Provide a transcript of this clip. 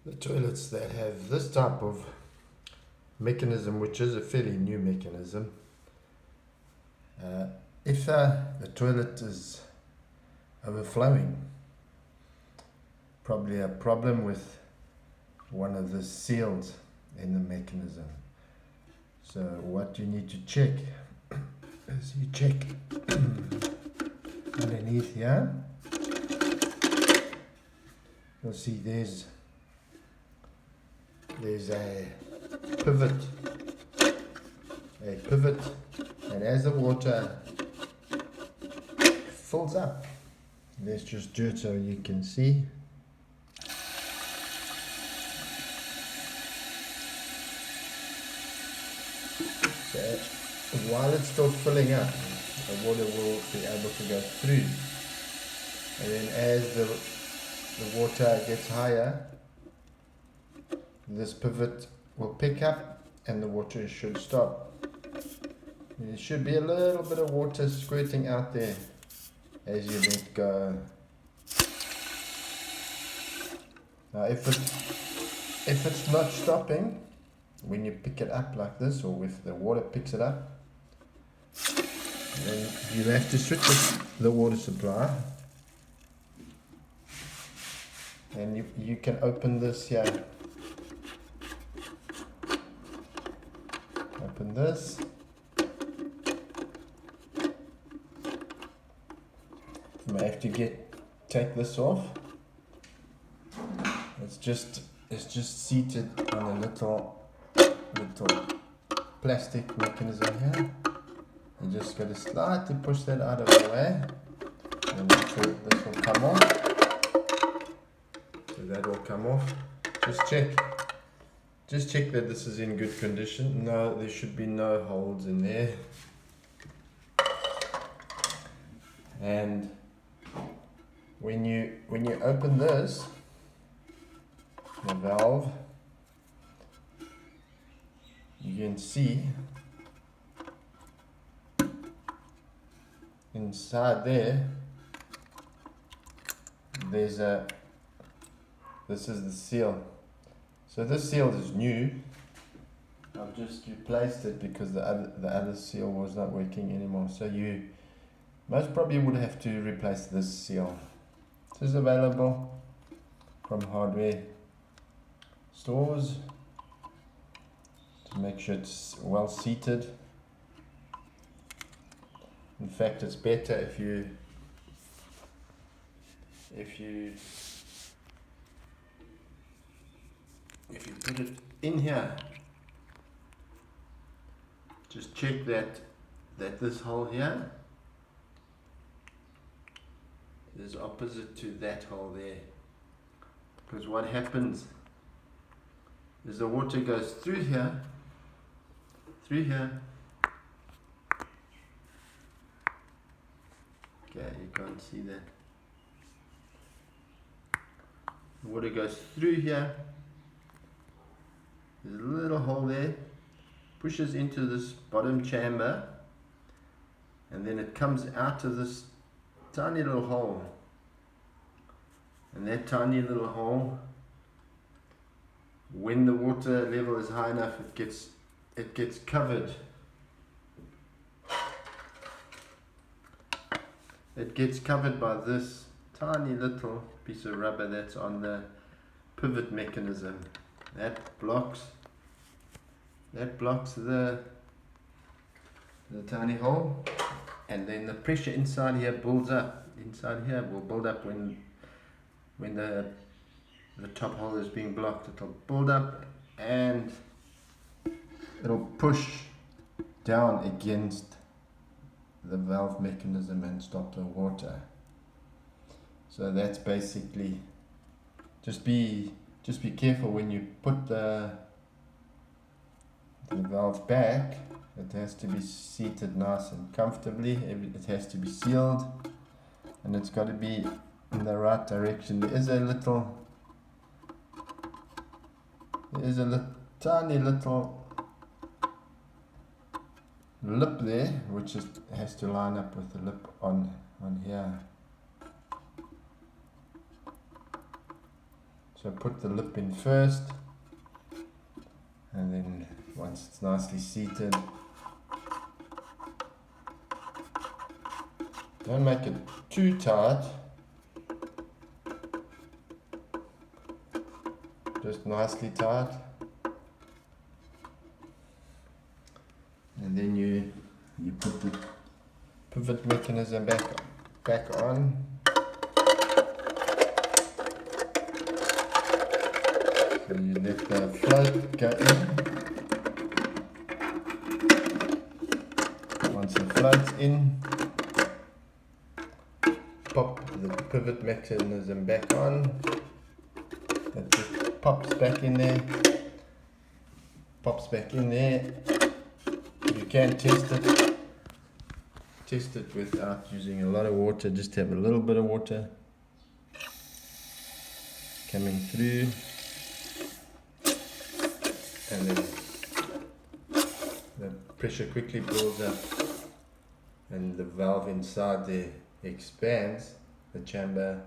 The toilets that have this type of mechanism, which is a fairly new mechanism, if the toilet is overflowing, probably a problem with one of the seals in the mechanism. So what you need to check is you check underneath here. You'll see there's a pivot, and as the water fills up, let's just do it so you can see. So while it's still filling up, the water will be able to go through, and then as the water gets higher, this pivot will pick up and the water should stop. There should be a little bit of water squirting out there as you let go. Now if it's not stopping when you pick it up like this, or if the water picks it up, then you have to switch the water supply, and you can open this here. Open this. You may have to take this off. It's just seated on a little plastic mechanism here. You just got to slightly push that out of the way, and this will come off. So that will come off. Just check that this is in good condition. No, there should be no holes in there. And when you open this, the valve, you can see inside there, this is the seal. So this seal is new. I've just replaced it because the other seal was not working anymore. So you most probably would have to replace this seal. This is available from hardware stores to make sure it's well seated. In fact, it's better if you put it in here. Just check that this hole here is opposite to that hole there, because what happens is the water goes through here, okay, you can't see that. The water goes through here. There's a little hole there, pushes into this bottom chamber, and then it comes out of this tiny little hole. And that tiny little hole, when the water level is high enough, it gets covered. It gets covered by this tiny little piece of rubber that's on the pivot mechanism. That blocks the tiny hole, and then the pressure inside here builds up. Inside here will build up when the top hole is being blocked. It'll build up and it'll push down against the valve mechanism and stop the water. So that's basically, just be careful when you put the valve back. It has to be seated nice and comfortably. It has to be sealed, and it's got to be in the right direction. There is a tiny little lip there, which has to line up with the lip on here. So put the lip in first, and then once it's nicely seated, don't make it too tight, just nicely tight, and then you put the pivot mechanism back on. So you let the float go in. Once the float's in, pop the pivot mechanism back on. It just pops back in there. You can test it without using a lot of water. Just have a little bit of water coming through, and then the pressure quickly builds up and the valve inside there expands, the chamber